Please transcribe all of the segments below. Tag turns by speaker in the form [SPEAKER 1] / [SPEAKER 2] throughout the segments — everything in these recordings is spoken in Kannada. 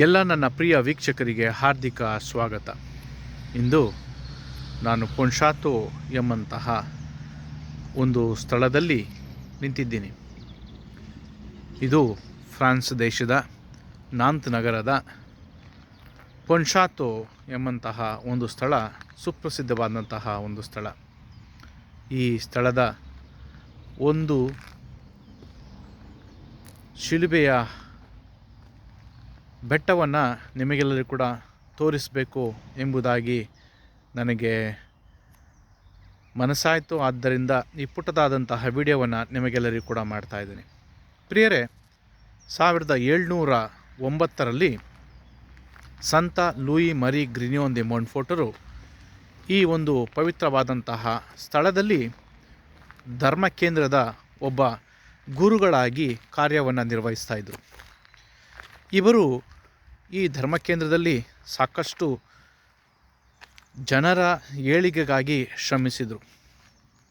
[SPEAKER 1] ಎಲ್ಲ ನನ್ನ ಪ್ರಿಯ ವೀಕ್ಷಕರಿಗೆ ಹಾರ್ದಿಕ ಸ್ವಾಗತ. ಇಂದು ನಾನು ಪೊನ್ಶಾತೋ ಎಂಬಂತಹ ಒಂದು ಸ್ಥಳದಲ್ಲಿ ನಿಂತಿದ್ದೀನಿ. ಇದು ಫ್ರಾನ್ಸ್ ದೇಶದ ನಾಂತ್ ನಗರದ ಪೊನ್ಶಾತೋ ಎಂಬಂತಹ ಒಂದು ಸ್ಥಳ, ಸುಪ್ರಸಿದ್ಧವಾದಂತಹ ಒಂದು ಸ್ಥಳ. ಈ ಸ್ಥಳದ ಒಂದು ಶಿಲುಬೆಯ ಬೆಟ್ಟವನ್ನು ನಿಮಗೆಲ್ಲರಿಗೂ ಕೂಡ ತೋರಿಸಬೇಕು ಎಂಬುದಾಗಿ ನನಗೆ ಮನಸ್ಸಾಯಿತು. ಆದ್ದರಿಂದ ಈ ಪುಟ್ಟದಾದಂತಹ ವಿಡಿಯೋವನ್ನು ನಿಮಗೆಲ್ಲರಿಗೂ ಕೂಡ ಮಾಡ್ತಾಯಿದ್ದೀನಿ. ಪ್ರಿಯರೇ, 1709ರಲ್ಲಿ ಸಂತ ಲೂಯಿ ಮರಿ ಗ್ರಿನಿಯೋನ್ ದೆ ಮೊಂಟ್ಫೋರ್ಟರು ಈ ಒಂದು ಪವಿತ್ರವಾದಂತಹ ಸ್ಥಳದಲ್ಲಿ ಧರ್ಮ ಕೇಂದ್ರದ ಒಬ್ಬ ಗುರುಗಳಾಗಿ ಕಾರ್ಯವನ್ನು ನಿರ್ವಹಿಸ್ತಾಯಿದ್ರು. ಇವರು ಈ ಧರ್ಮ ಕೇಂದ್ರದಲ್ಲಿ ಸಾಕಷ್ಟು ಜನರ ಏಳಿಗೆಗಾಗಿ ಶ್ರಮಿಸಿದರು.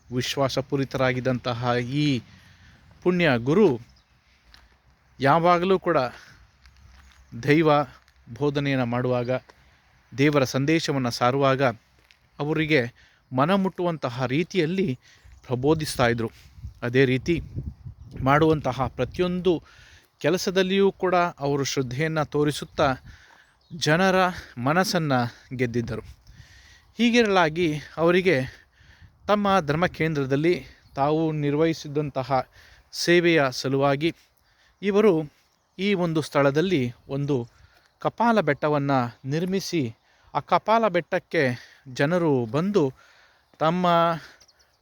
[SPEAKER 1] ವಿಶ್ವಾಸಪೂರಿತರಾಗಿದ್ದಂತಹ ಈ ಪುಣ್ಯ ಗುರು ಯಾವಾಗಲೂ ಕೂಡ ದೈವ ಬೋಧನೆಯನ್ನು ಮಾಡುವಾಗ, ದೇವರ ಸಂದೇಶವನ್ನು ಸಾರುವಾಗ ಅವರಿಗೆ ಮನಮುಟ್ಟುವಂತಹ ರೀತಿಯಲ್ಲಿ ಪ್ರಬೋಧಿಸ್ತಾ ಇದ್ದರು. ಅದೇ ರೀತಿ ಮಾಡುವಂತಹ ಪ್ರತಿಯೊಂದು ಕೆಲಸದಲ್ಲಿಯೂ ಕೂಡ ಅವರು ಶ್ರದ್ಧೆಯನ್ನು ತೋರಿಸುತ್ತಾ ಜನರ ಮನಸ್ಸನ್ನು ಗೆದ್ದಿದ್ದರು. ಹೀಗಿರಲಾಗಿ ಅವರಿಗೆ ತಮ್ಮ ಧರ್ಮ ಕೇಂದ್ರದಲ್ಲಿ ತಾವು ನಿರ್ವಹಿಸಿದಂತಹ ಸೇವೆಯ ಸಲುವಾಗಿ ಇವರು ಈ ಒಂದು ಸ್ಥಳದಲ್ಲಿ ಒಂದು ಕಪಾಲ ಬೆಟ್ಟವನ್ನು ನಿರ್ಮಿಸಿ, ಆ ಕಪಾಲ ಬೆಟ್ಟಕ್ಕೆ ಜನರು ಬಂದು ತಮ್ಮ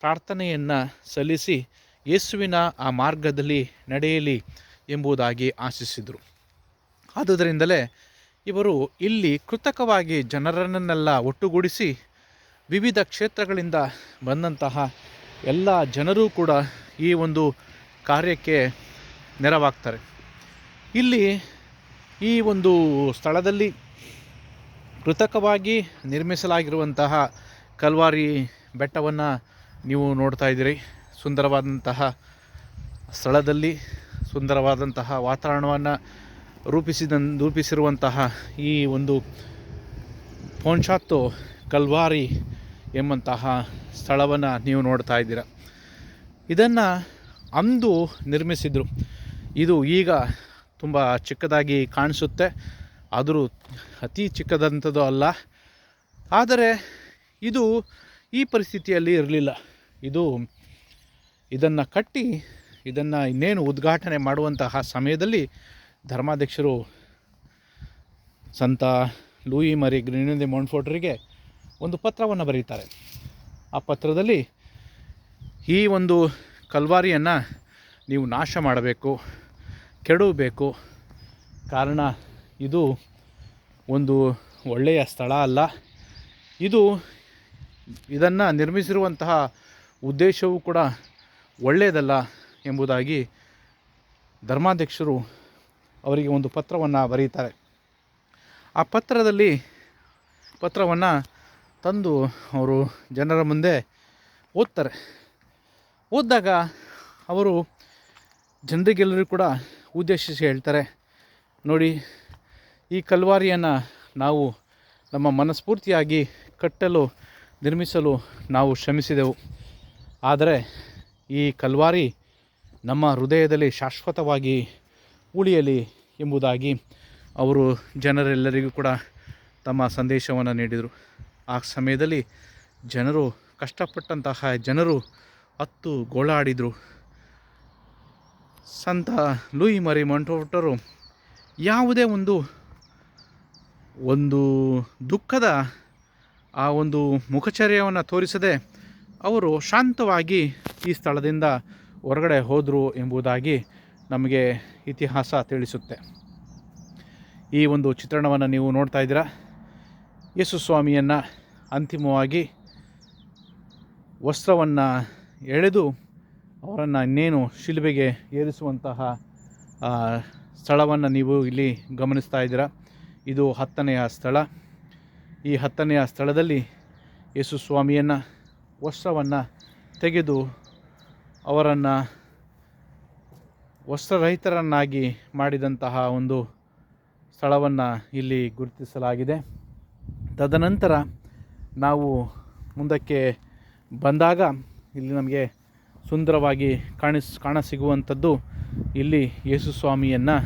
[SPEAKER 1] ಪ್ರಾರ್ಥನೆಯನ್ನು ಸಲ್ಲಿಸಿ ಯೇಸುವಿನ ಆ ಮಾರ್ಗದಲ್ಲಿ ನಡೆಯಲಿ ಎಂಬುದಾಗಿ ಆಶಿಸಿದರು. ಆದುದರಿಂದಲೇ ಇವರು ಇಲ್ಲಿ ಕೃತಕವಾಗಿ ಜನರನ್ನೆಲ್ಲ ಒಟ್ಟುಗೂಡಿಸಿ ವಿವಿಧ ಕ್ಷೇತ್ರಗಳಿಂದ ಬಂದಂತಹ ಎಲ್ಲ ಜನರೂ ಕೂಡ ಈ ಒಂದು ಕಾರ್ಯಕ್ಕೆ ನೆರವಾಗ್ತಾರೆ. ಇಲ್ಲಿ ಈ ಒಂದು ಸ್ಥಳದಲ್ಲಿ ಕೃತಕವಾಗಿ ನಿರ್ಮಿಸಲಾಗಿರುವಂತಹ ಕಲ್ವಾರಿ ಬೆಟ್ಟವನ್ನು ನೀವು ನೋಡ್ತಾ ಇದ್ದೀರಿ. ಸುಂದರವಾದಂತಹ ಸ್ಥಳದಲ್ಲಿ ಸುಂದರವಾದಂತಹ ವಾತಾವರಣವನ್ನು ರೂಪಿಸಿರುವಂತಹ ಈ ಒಂದು ಪೊನ್ಶಾತೋ ಕಲ್ವಾರಿ ಎಂಬಂತಹ ಸ್ಥಳವನ್ನು ನೀವು ನೋಡ್ತಾ ಇದ್ದೀರ. ಇದನ್ನು ಅಂದು ನಿರ್ಮಿಸಿದರು. ಇದು ಈಗ ತುಂಬ ಚಿಕ್ಕದಾಗಿ ಕಾಣಿಸುತ್ತೆ, ಆದರೂ ಅತಿ ಚಿಕ್ಕದಂಥದ್ದು ಅಲ್ಲ. ಆದರೆ ಇದು ಈ ಪರಿಸ್ಥಿತಿಯಲ್ಲಿ ಇರಲಿಲ್ಲ. ಇದನ್ನು ಕಟ್ಟಿ ಇದನ್ನು ಇನ್ನೇನು ಉದ್ಘಾಟನೆ ಮಾಡುವಂತಹ ಸಮಯದಲ್ಲಿ ಧರ್ಮಾಧ್ಯಕ್ಷರು ಸಂತ ಲೂಯಿ ಮರಿ ಗ್ರಿನಿಯೋನ್ ದೆ ಮೊಂಟ್ಫೋರ್ಟರಿಗೆ ಒಂದು ಪತ್ರವನ್ನು ಬರೀತಾರೆ. ಆ ಪತ್ರದಲ್ಲಿ ಈ ಒಂದು ಕಲ್ವಾರಿಯನ್ನು ನೀವು ನಾಶ ಮಾಡಬೇಕು, ಕೆಡವಬೇಕು. ಕಾರಣ ಇದು ಒಂದು ಒಳ್ಳೆಯ ಸ್ಥಳ ಅಲ್ಲ. ಇದನ್ನು ನಿರ್ಮಿಸಿರುವಂತಹ ಉದ್ದೇಶವೂ ಕೂಡ ಒಳ್ಳೆಯದಲ್ಲ ಎಂಬುದಾಗಿ ಧರ್ಮಾಧ್ಯಕ್ಷರು ಅವರಿಗೆ ಒಂದು ಪತ್ರವನ್ನು ಬರೀತಾರೆ. ಆ ಪತ್ರವನ್ನು ತಂದು ಅವರು ಜನರ ಮುಂದೆ ಓದ್ತಾರೆ. ಓದಿದಾಗ ಅವರು ಜನರಿಗೆಲ್ಲರೂ ಕೂಡ ಉದ್ದೇಶಿಸಿ ಹೇಳ್ತಾರೆ, ನೋಡಿ, ಈ ಕಲ್ವಾರಿಯನ್ನು ನಾವು ನಮ್ಮ ಮನಸ್ಫೂರ್ತಿಯಾಗಿ ನಿರ್ಮಿಸಲು ನಾವು ಶ್ರಮಿಸಿದೆವು. ಆದರೆ ಈ ಕಲ್ವಾರಿ ನಮ್ಮ ಹೃದಯದಲ್ಲಿ ಶಾಶ್ವತವಾಗಿ ಉಳಿಯಲಿ ಎಂಬುದಾಗಿ ಅವರು ಜನರೆಲ್ಲರಿಗೂ ಕೂಡ ತಮ್ಮ ಸಂದೇಶವನ್ನು ನೀಡಿದರು. ಆ ಸಮಯದಲ್ಲಿ ಕಷ್ಟಪಟ್ಟಂತಹ ಜನರು ಅತ್ತು ಗೋಳಾಡಿದರು. ಸಂತ ಲೂಯಿ ಮರಿ ಮೊಂಟ್ಫೋರ್ಟರು ಯಾವುದೇ ಒಂದು ದುಃಖದ ಆ ಒಂದು ಮುಖಚರ್ಯವನ್ನು ತೋರಿಸದೆ ಅವರು ಶಾಂತವಾಗಿ ಈ ಸ್ಥಳದಿಂದ ಹೊರಗಡೆ ಹೋದರು ಎಂಬುದಾಗಿ ನಮಗೆ ಇತಿಹಾಸ ತಿಳಿಸುತ್ತೆ. ಈ ಒಂದು ಚಿತ್ರಣವನ್ನು ನೀವು ನೋಡ್ತಾ ಇದ್ದೀರಾ. ಯೇಸು ಸ್ವಾಮಿಯನ್ನು ಅಂತಿಮವಾಗಿ ವಸ್ತ್ರವನ್ನು ಎಳೆದು ಅವರನ್ನು ಇನ್ನೇನು ಶಿಲುಬೆಗೆ ಏರಿಸುವಂತಹ ಸ್ಥಳವನ್ನು ನೀವು ಇಲ್ಲಿ ಗಮನಿಸ್ತಾ ಇದ್ದೀರಾ. ಇದು 10ನೆಯ ಸ್ಥಳ. ಈ 10ನೆಯ ಸ್ಥಳದಲ್ಲಿ ಯೇಸು ಸ್ವಾಮಿಯನ್ನು ವಸ್ತ್ರವನ್ನು ತೆಗೆದು ಅವರನ್ನು ವಸ್ತ್ರರಹಿತರನ್ನಾಗಿ ಮಾಡಿದಂತಹ ಒಂದು ಸ್ಥಳವನ್ನು ಇಲ್ಲಿ ಗುರುತಿಸಲಾಗಿದೆ. ತದನಂತರ ನಾವು ಮುಂದಕ್ಕೆ ಬಂದಾಗ ಇಲ್ಲಿ ನಮಗೆ ಸುಂದರವಾಗಿ ಕಾಣಸಿಗುವಂಥದ್ದು ಇಲ್ಲಿ ಯೇಸು ಸ್ವಾಮಿಯನ್ನು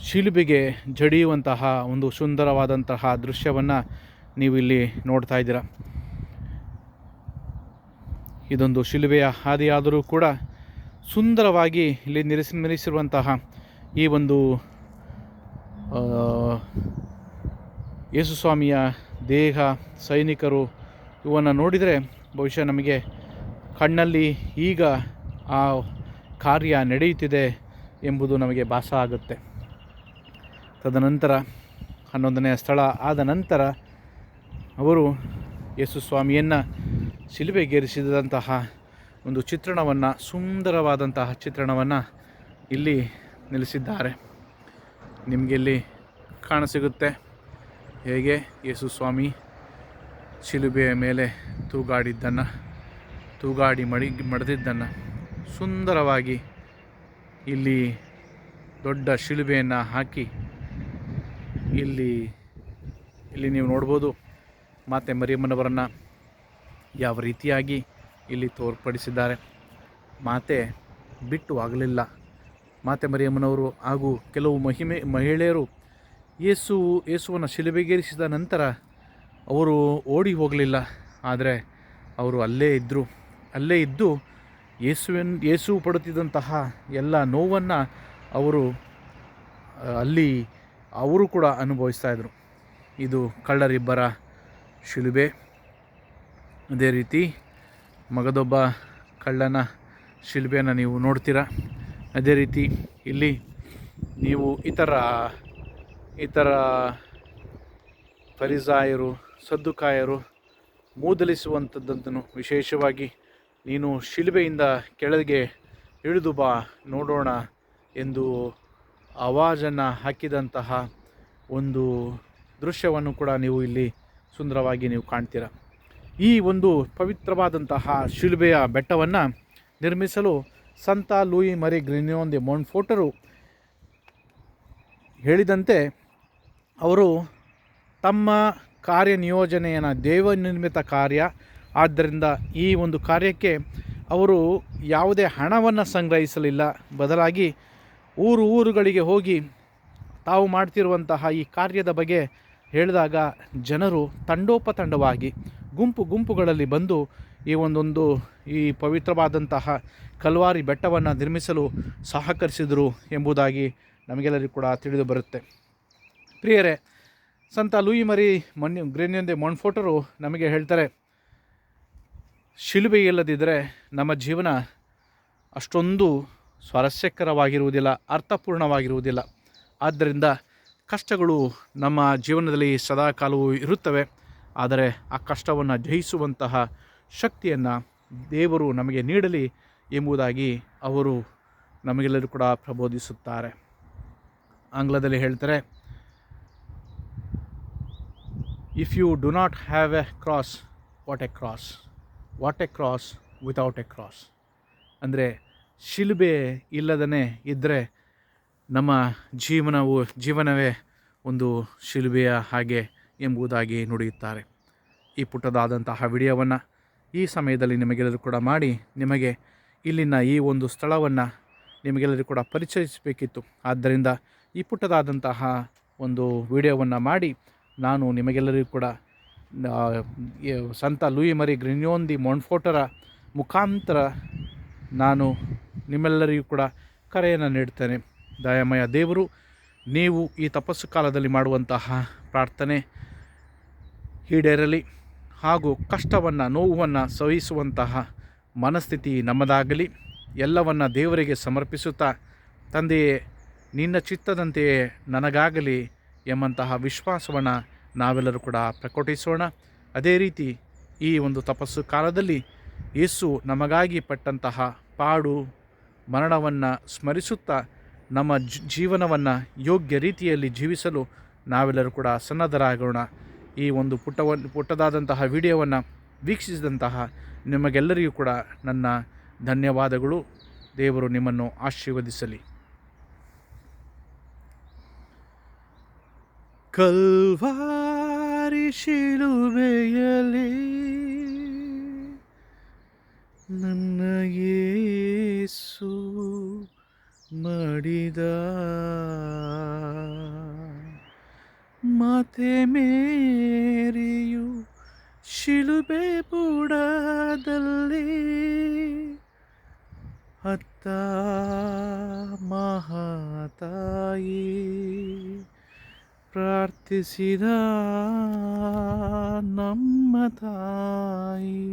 [SPEAKER 1] ಶಿಲುಬೆಗೆ ಜಡಿಯುವಂತಹ ಒಂದು ಸುಂದರವಾದಂತಹ ದೃಶ್ಯವನ್ನು ನೀವು ಇಲ್ಲಿ ನೋಡ್ತಾ ಇದ್ದೀರ. ಇದೊಂದು ಶಿಲುಬೆಯ ಹಾದಿಯಾದರೂ ಕೂಡ ಸುಂದರವಾಗಿ ಇಲ್ಲಿ ನಿಲ್ಲಿಸಿರುವಂತಹ ಈ ಒಂದು ಯೇಸುಸ್ವಾಮಿಯ ದೇಹ, ಸೈನಿಕರು ಇವನ್ನು ನೋಡಿದರೆ ಬಹುಶಃ ನಮಗೆ ಕಣ್ಣಲ್ಲಿ ಈಗ ಆ ಕಾರ್ಯ ನಡೆಯುತ್ತಿದೆ ಎಂಬುದು ನಮಗೆ ಭಾಸ ಆಗುತ್ತೆ. ತದನಂತರ 11ನೇ ಸ್ಥಳ ಆದ ನಂತರ ಅವರು ಯೇಸುಸ್ವಾಮಿಯನ್ನು ಶಿಲುಬೆಗೇರಿಸಿದಂತಹ ಒಂದು ಚಿತ್ರಣವನ್ನು, ಸುಂದರವಾದಂತಹ ಚಿತ್ರಣವನ್ನು ಇಲ್ಲಿ ನಿಲ್ಲಿಸಿದ್ದಾರೆ. ನಿಮಗೆ ಇಲ್ಲಿ ಕಾಣಸಿಗುತ್ತೆ ಹೇಗೆ ಯೇಸುಸ್ವಾಮಿ ಶಿಲುಬೆಯ ಮೇಲೆ ತೂಗಾಡಿ ಮಡಿದಿದ್ದನ್ನು ಸುಂದರವಾಗಿ ಇಲ್ಲಿ ದೊಡ್ಡ ಶಿಲುಬೆಯನ್ನು ಹಾಕಿ ಇಲ್ಲಿ ನೀವು ನೋಡ್ಬೋದು ಮಾತೆ ಮರಿಯಮ್ಮನವರನ್ನು ಯಾವ ರೀತಿಯಾಗಿ ಇಲ್ಲಿ ತೋರ್ಪಡಿಸಿದ್ದಾರೆ. ಮಾತೆ ಬಿಟ್ಟು ಆಗಲಿಲ್ಲ. ಮಾತೆ ಮರಿಯಮ್ಮನವರು ಹಾಗೂ ಕೆಲವು ಮಹಿಳೆಯರು ಯೇಸುವನ್ನು ಶಿಲುಬೆಗೇರಿಸಿದ ನಂತರ ಅವರು ಓಡಿ ಹೋಗಲಿಲ್ಲ. ಆದರೆ ಅವರು ಅಲ್ಲೇ ಇದ್ದು ಯೇಸು ಪಡುತ್ತಿದ್ದಂತಹ ಎಲ್ಲ ನೋವನ್ನು ಅವರು ಕೂಡ ಅನುಭವಿಸ್ತಾಯಿದ್ರು. ಇದು ಕಳ್ಳರಿಬ್ಬರ ಶಿಲುಬೆ. ಅದೇ ರೀತಿ ಮಗದೊಬ್ಬ ಕಳ್ಳನ ಶಿಲುಬೆಯನ್ನು ನೀವು ನೋಡ್ತೀರ. ಅದೇ ರೀತಿ ಇಲ್ಲಿ ನೀವು ಇತರ ಫರಿಸಾಯರು, ಸದ್ದುಕಾಯರು ಮೂದಲಿಸುವಂಥದ್ದನ್ನು, ವಿಶೇಷವಾಗಿ ನೀನು ಶಿಲುಬೆಯಿಂದ ಕೆಳಗೆ ಇಳಿದು ಬಾ ನೋಡೋಣ ಎಂದು ಆವಾಜನ್ನು ಹಾಕಿದಂತಹ ಒಂದು ದೃಶ್ಯವನ್ನು ಕೂಡ ನೀವು ಇಲ್ಲಿ ಸುಂದರವಾಗಿ ನೀವು ಕಾಣ್ತೀರ. ಈ ಒಂದು ಪವಿತ್ರವಾದಂತಹ ಶಿಲುಬೆಯ ಬೆಟ್ಟವನ್ನು ನಿರ್ಮಿಸಲು ಸಂತ ಲೂಯಿ ಮರಿ ಗ್ರಿಗ್ನಾನ್ ದೆ ಮೊಂಟ್ಫೋರ್ಟರು ಹೇಳಿದಂತೆ ಅವರು ತಮ್ಮ ಕಾರ್ಯನಿಯೋಜನೆಯನ್ನು ದೇವನಿರ್ಮಿತ ಕಾರ್ಯ, ಆದ್ದರಿಂದ ಈ ಒಂದು ಕಾರ್ಯಕ್ಕೆ ಅವರು ಯಾವುದೇ ಹಣವನ್ನು ಸಂಗ್ರಹಿಸಲಿಲ್ಲ. ಬದಲಾಗಿ ಊರುಗಳಿಗೆ ಹೋಗಿ ತಾವು ಮಾಡ್ತಿರುವಂತಹ ಈ ಕಾರ್ಯದ ಬಗ್ಗೆ ಹೇಳಿದಾಗ ಜನರು ತಂಡೋಪತಂಡವಾಗಿ ಗುಂಪುಗಳಲ್ಲಿ ಬಂದು ಈ ಪವಿತ್ರವಾದಂತಹ ಕಲ್ವಾರಿ ಬೆಟ್ಟವನ್ನು ನಿರ್ಮಿಸಲು ಸಹಕರಿಸಿದರು ಎಂಬುದಾಗಿ ನಮಗೆಲ್ಲರಿಗೂ ಕೂಡ ತಿಳಿದು ಬರುತ್ತೆ. ಪ್ರಿಯರೇ, ಸಂತ ಲೂಯಿ ಮರಿ ಗ್ರಿಗ್ನಾನ್ ದೆ ಮೊಂಟ್ಫೋರ್ಟರು ನಮಗೆ ಹೇಳ್ತಾರೆ, ಶಿಲುಬೆ ಇಲ್ಲದಿದ್ದರೆ ನಮ್ಮ ಜೀವನ ಅಷ್ಟೊಂದು ಸ್ವಾರಸ್ಯಕರವಾಗಿರುವುದಿಲ್ಲ, ಅರ್ಥಪೂರ್ಣವಾಗಿರುವುದಿಲ್ಲ. ಆದ್ದರಿಂದ ಕಷ್ಟಗಳು ನಮ್ಮ ಜೀವನದಲ್ಲಿ ಸದಾಕಾಲವೂ ಇರುತ್ತವೆ. ಆದರೆ ಆ ಕಷ್ಟವನ್ನು ಜಯಿಸುವಂತಹ ಶಕ್ತಿಯನ್ನು ದೇವರು ನಮಗೆ ನೀಡಲಿ ಎಂಬುದಾಗಿ ಅವರು ನಮಗೆಲ್ಲರೂ ಕೂಡ ಪ್ರಬೋಧಿಸುತ್ತಾರೆ. ಆಂಗ್ಲದಲ್ಲಿ ಹೇಳ್ತಾರೆ, if you do not have a cross, what a cross without a cross. ಅಂದರೆ ಶಿಲುಬೆ ಇಲ್ಲದೇ ಇದ್ದರೆ ನಮ್ಮ ಜೀವನವೇ ಒಂದು ಶಿಲುಬೆಯ ಹಾಗೆ ಎಂಬುದಾಗಿ ನುಡಿಯುತ್ತಾರೆ. ಈ ಪುಟ್ಟದಾದಂತಹ ವಿಡಿಯೋವನ್ನು ಈ ಸಮಯದಲ್ಲಿ ನಿಮಗೆಲ್ಲರೂ ಕೂಡ ಮಾಡಿ ನಿಮಗೆ ಇಲ್ಲಿನ ಈ ಒಂದು ಸ್ಥಳವನ್ನು ನಿಮಗೆಲ್ಲರಿಗೂ ಕೂಡ ಪರಿಚಯಿಸಬೇಕಿತ್ತು. ಆದ್ದರಿಂದ ಈ ಪುಟ್ಟದಾದಂತಹ ಒಂದು ವಿಡಿಯೋವನ್ನು ಮಾಡಿ ನಾನು ನಿಮಗೆಲ್ಲರಿಗೂ ಕೂಡ ಸಂತ ಲೂಯಿ ಮರಿ ಗ್ರಿಗ್ನಾನ್ ದಿ ಮೊಂಟ್ಫೋರ್ಟರ ಮುಖಾಂತರ ನಾನು ನಿಮ್ಮೆಲ್ಲರಿಗೂ ಕೂಡ ಕರೆಯನ್ನು ನೀಡ್ತೇನೆ. ದಯಾಮಯ ದೇವರು, ನೀವು ಈ ತಪಸ್ಸು ಕಾಲದಲ್ಲಿ ಮಾಡುವಂತಹ ಪ್ರಾರ್ಥನೆ ಈಡೇರಲಿ ಹಾಗೂ ಕಷ್ಟವನ್ನು, ನೋವನ್ನು ಸಹಿಸುವಂತಹ ಮನಸ್ಥಿತಿ ನಮ್ಮದಾಗಲಿ. ಎಲ್ಲವನ್ನು ದೇವರಿಗೆ ಸಮರ್ಪಿಸುತ್ತಾ, ತಂದೆಯೇ ನಿನ್ನ ಚಿತ್ತದಂತೆಯೇ ನನಗಾಗಲಿ ಎಂಬಂತಹ ವಿಶ್ವಾಸವನ್ನು ನಾವೆಲ್ಲರೂ ಕೂಡ ಪ್ರಕಟಿಸೋಣ. ಅದೇ ರೀತಿ ಈ ಒಂದು ತಪಸ್ಸು ಕಾಲದಲ್ಲಿ ಯೇಸು ನಮಗಾಗಿ ಪಟ್ಟಂತಹ ಪಾಡು ಮರಣವನ್ನು ಸ್ಮರಿಸುತ್ತಾ ನಮ್ಮ ಜೀವನವನ್ನು ಯೋಗ್ಯ ರೀತಿಯಲ್ಲಿ ಜೀವಿಸಲು ನಾವೆಲ್ಲರೂ ಕೂಡ ಸನ್ನದ್ಧರಾಗೋಣ. ಈ ಒಂದು ಪುಟ್ಟದಾದಂತಹ ವಿಡಿಯೋವನ್ನು ವೀಕ್ಷಿಸಿದಂತಹ ನಿಮಗೆಲ್ಲರಿಗೂ ಕೂಡ ನನ್ನ ಧನ್ಯವಾದಗಳು. ದೇವರು ನಿಮ್ಮನ್ನು ಆಶೀರ್ವದಿಸಲಿ. ಕಲ್ವಾರಿ ಶಿಲುಬೆಯಲ್ಲಿ ನನ್ನ ಯೇಸು ಮಡಿದ ಮಾತೆ ಮೇರಿಯು ಶಿಲುಬೆ ಬುಡದಲ್ಲಿ ಅತ್ತ ಮಹಾತಾಯಿ ಪ್ರಾರ್ಥಿಸಿದ ನಮ್ಮ ತಾಯಿ.